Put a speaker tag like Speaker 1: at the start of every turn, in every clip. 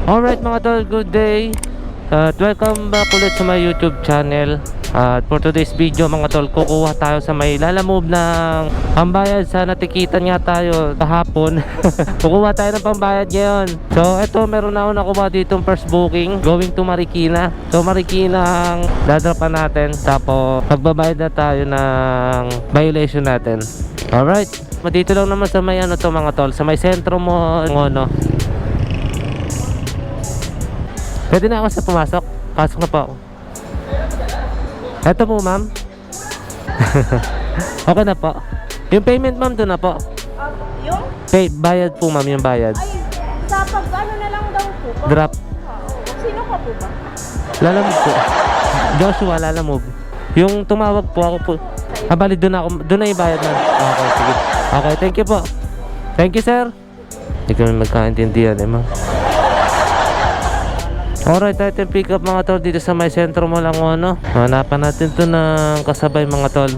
Speaker 1: Alright mga tol, good day at welcome back ulit sa my YouTube channel. At for today's video mga tol, kukuha tayo sa may lalamove ng pambayad sa natikitan nga tayo kahapon. Kukuha tayo ng pambayad ngayon. So eto, meron na ako nakuha ditong first booking going to Marikina. So Marikina ang dadrapan natin, tapos magbabayad na tayo ng violation natin. Alright, dito lang naman sa may ano to mga tol, sa may sentro mo ano. Pwede na ako sa pumasok. Pasok na po ako. Eto po ma'am. Okay na po. Yung payment ma'am doon na po.
Speaker 2: Yung?
Speaker 1: Bayad po ma'am, yung bayad.
Speaker 2: Ay, sa pag-ano na lang daw po.
Speaker 1: Drop.
Speaker 2: Sino ka po ba?
Speaker 1: Lalamove po. Joshua, lalamove. Yung tumawag po ako po. Bali doon ako. Doon na yung bayad na. Okay, sige. Okay, thank you po. Thank you sir. Hindi kami magkaintindihan eh ma'am. Alright, tayo pick up mga tol dito sa may sentro mo lang ano. Hanapan natin to ng kasabay mga tol.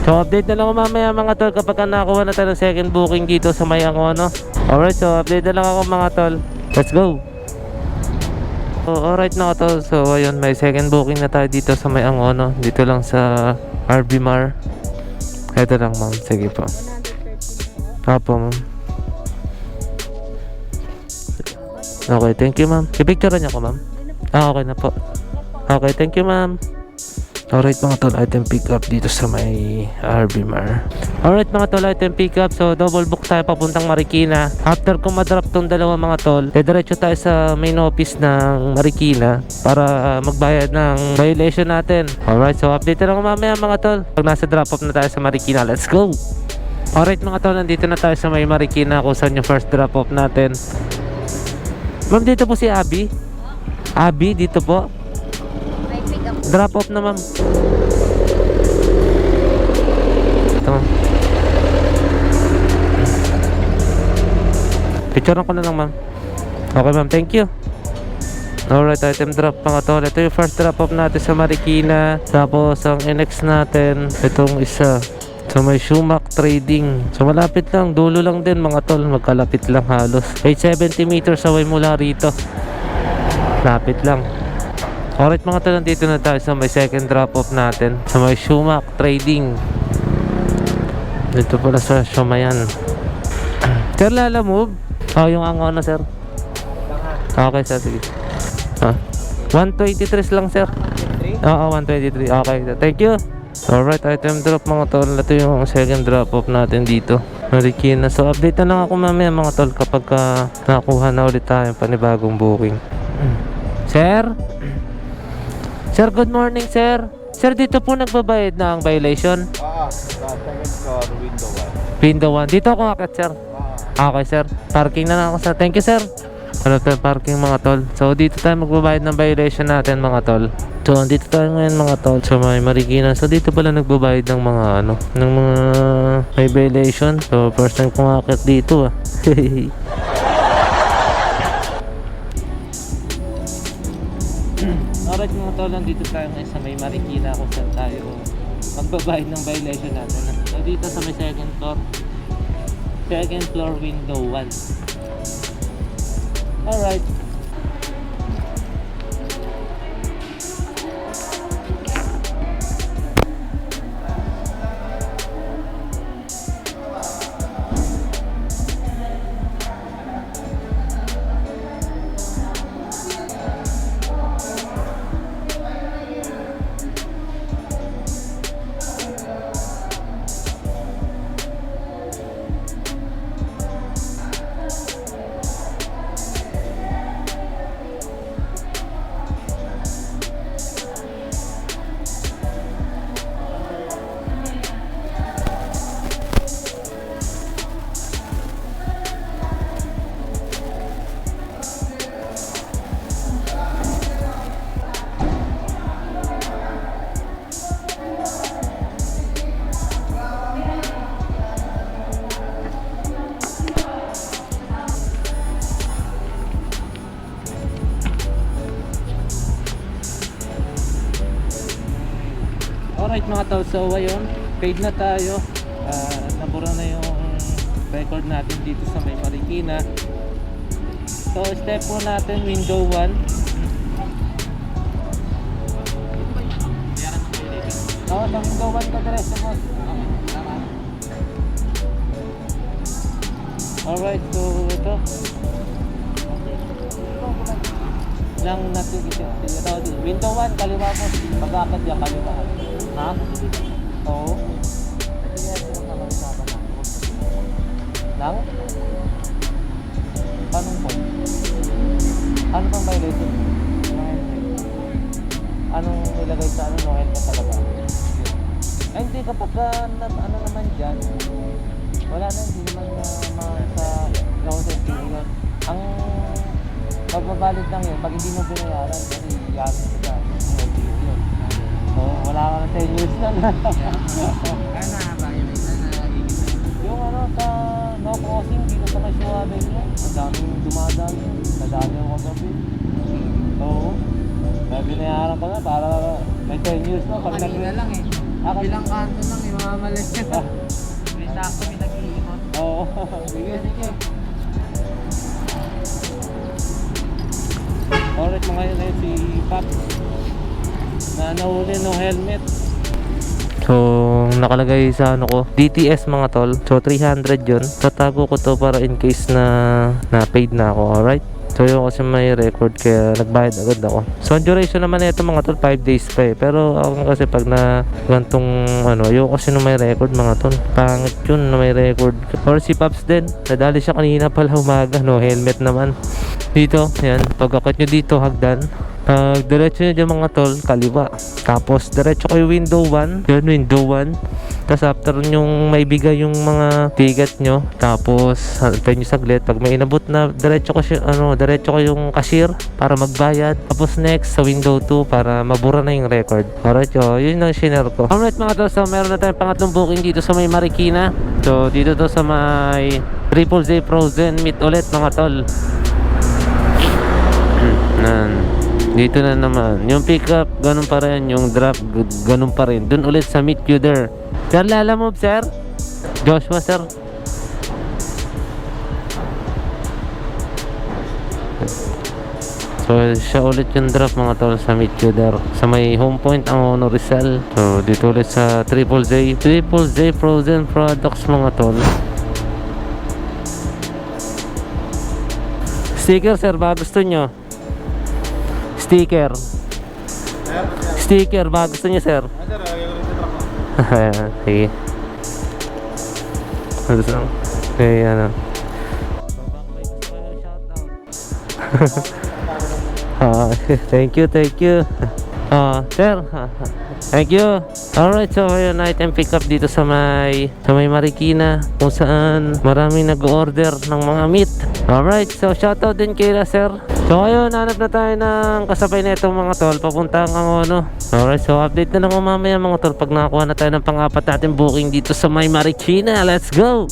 Speaker 1: So update na lang ako mamaya mga tol kapag nakakuha na tayo ng second booking dito sa may ano. Alright, so update na lang ako mga tol. Let's go. So alright na tol. So ayun, may second booking na tayo dito sa may ano. Dito lang sa RB Mar. Ito lang ma'am, sige po. Apo ma'am. Okay, thank you ma'am. I-picture niya ko ma'am. Okay na po. Okay, thank you ma'am. Alright mga tol, item pick up dito sa may RB Mar. Alright mga tol, item pick up. So double book tayo papuntang Marikina. After ko madrop tong dalawa mga tol, diretso tayo sa main office ng Marikina para magbayad ng violation natin. Alright, so update na lang mamaya mga tol pag nasa drop off na tayo sa Marikina. Let's go. Alright mga tol, nandito na tayo sa may Marikina kung saan yung first drop off natin. Ma'am, dito po si Abby. Abby, dito po.
Speaker 2: May pick up.
Speaker 1: Drop off na ma'am. Ito ma'am. Picturean ko na lang ma'am. Okay ma'am, thank you. Alright, item drop mga tol. Ito yung first drop off natin sa Marikina. Tapos ang NX natin, itong isa. So may Shumac Trading. So malapit lang, dulo lang din mga tol. Magkalapit lang halos 870 meters away mula rito. Lapit lang. Alright mga tol, nandito na tayo sa may second drop off natin sa may Shumac Trading. Dito pala sa Shumayan. Sir, lalamove? Oh, yung ango na sir. Okay sir, sige. 123 lang sir. Oo, 123. Okay, thank you. Alright, item drop mga tol. Ito yung second drop off natin dito Marikina. So update na lang ako mamaya mga tol kapag nakuha na ulit tayo panibagong booking. Sir? Sir, good morning sir. Sir, dito po nagbabayad na ang violation?
Speaker 3: Second floor, window 1.
Speaker 1: Window 1. Dito ako akit sir. Okay sir, parking na lang ako sir. Thank you sir. Ano tayo parking mga tol. So dito tayo magbabayad ng violation natin mga tol. So dito tayo ngayon mga tol sa may Marikina. So dito pala nagbabayad ng mga ano, ng mga may violation. So first time kong akit dito Alright mga tol, nandito tayo ngayon sa may Marikina kung saan tayo magbabayad ng violation natin. So dito sa may second floor window 1. Alright. Alright mga tol, so ayun, paid na tayo. Nabura na yung record natin dito sa may Marikina. So, step po natin, window 1. Oo, sa window 1 ka diretso, boss. Alright, so ito. Lang natin ito. Window 1, kaliwa mo. Pag-apat yan, kaliwa. Ha? Oo. Lang? Paano po? Ano pang violation? Anong nilagay sa ano? No helmet talaga? Ay, hindi kapag ano naman dyan, wala na, hindi naman sa ground safety yun. Ang magbabalid lang yun, pag hindi mo binayaran, kasi yamin mo sa LTO yun. So, wala ka na 10 years na.
Speaker 3: Kaya na-violate na nagiging
Speaker 1: Yung ano, sa no crossing dito sa Kaisuwa Avenue, ang daming dumadaan, nadali ako kagabi. Oo. May binayaran pa nga para may 10 years na.
Speaker 3: kanina lang eh. Ilang kanto lang eh, mamamalit ka. May sakto, may nag-iikot.
Speaker 1: Oo. Sige, sige. Alright mga yun ay si Pops na nahuli no helmet. So nakalagay sa ano ko DTS mga tol. So 300 yun. Tatago ko to para in case na paid na ako. Alright. So yun kasi may record kaya nagbayad agad ako. So ang duration naman nito mga tol 5 days pa eh. Pero ako kasi pag na gantong ano, yung kasi no may record mga tol. Pangit yun na may record. Or si Pops din. Nadali siya kanina pala umaga. No helmet naman. Dito, yan. Pag akit nyo dito hagdan. Pag diretso nyo dyan mga tol, kaliwa. Tapos diretso kayo window 1. Yun window 1. Tapos after nyong maibigay yung mga ticket nyo, tapos hantay nyo saglit. Pag may inabot na, diretso ko yung cashier para magbayad. Tapos next sa window 2 para mabura na yung record. Alright, yun ang shinare ko. Alright mga tol, so meron na tayong pangatlong booking dito sa may Marikina. So dito to sa may Triple J Frozen Meat ulit mga tol. Dito na naman yung pickup, ganun pa rin. Yung drop, ganun pa rin. Dun ulit sa Meet You There. Sir, Lala Move, sir? Joshua, sir? So, siya ulit yung drop mga tol sa Meet You There. Sa may home point ang Ono Rizal. So, dito ulit sa Triple J Frozen Products mga tol. Sticker, sir, ba gusto nyo? Sticker ba gusto niyo sir? Sige. Okay, ano. Thank you. Sir. Thank you. Alright, so ayun, item pick up dito sa may Marikina, kung saan maraming nag-order ng mga meat. Alright, so shoutout din kila sir. So ayun, hanap na tayo ng kasabay na itong mga tol papuntang Angono. Alright, so update na lang ko mamaya mga tol pag nakakuha na tayo ng pang-apat natin booking dito sa may Marikina. Let's go!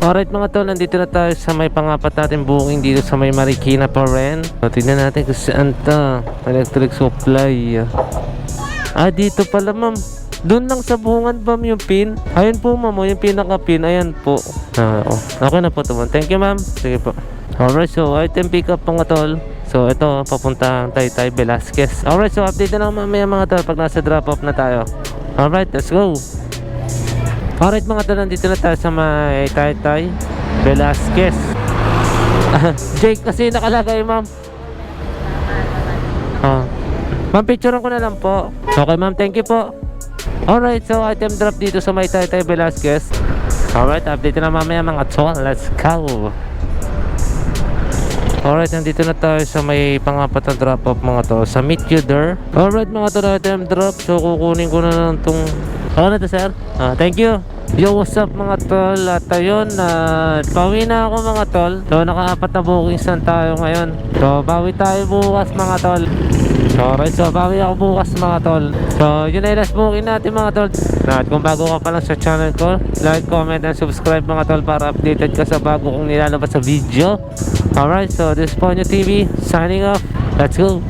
Speaker 1: Alright mga tol, nandito na tayo sa may pang-apat natin booking dito sa may Marikina pa rin. So tignan natin kung saan to. Electric supply. Dito pala ma'am. Doon lang sa bungan bam yung pin. Ayun po ma'am, yung pinaka-pin. Ayan po. Okay na po ito ma'am. Thank you ma'am. Sige po. Alright, so item pick up mga tol. So ito, papuntang Taytay Velasquez. Alright, so update na lang mamaya mga tol pag nasa drop off na tayo. Alright, let's go. Alright mga tol, nandito na tayo sa may Taytay Velasquez. Jake kasi nakalagay ma'am. Ma'am, picturean ko na lang po. Okay ma'am, thank you po. Alright, so item drop dito sa may Taytay Velasquez. Alright, update na mamaya mga tol. Let's go. Alright, nandito na tayo sa may pangapat na drop off mga tol sa Meet You There. Alright mga tol, item drop. So kukunin ko na lang itong na to sir. Thank you. Yo, what's up mga tol? At ayun, pauwi na ako mga tol. So nakaapat na bookings na tayo ngayon. So bawi tayo bukas mga tol. Alright, so bawi ako bukas mga tol. So yun ay last booking natin mga tol. At kung bago ka pa lang sa channel ko, like, comment, and subscribe mga tol para updated ka sa bago kong nilalabas sa video. Alright, so this is Ponyo TV signing off. Let's go.